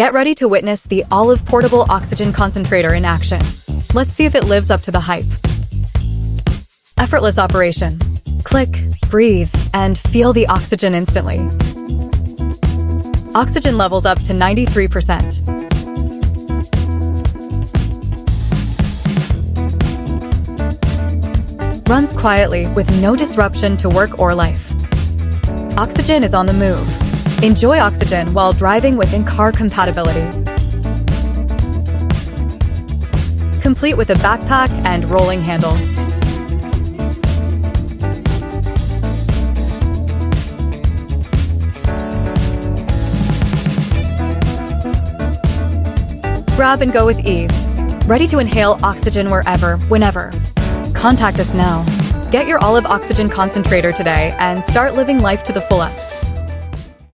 Get ready to witness the Olive Portable Oxygen Concentrator in action. Let's see if it lives up to the hype. Effortless operation. Click, breathe, and feel the oxygen instantly. Oxygen levels up to 93%. Runs quietly with no disruption to work or life. Oxygen is on the move. Enjoy oxygen while driving with in-car compatibility. Complete with a backpack and rolling handle. Grab and go with ease. Ready to inhale oxygen wherever, whenever. Contact us now. Get your Olive Oxygen Concentrator today and start living life to the fullest.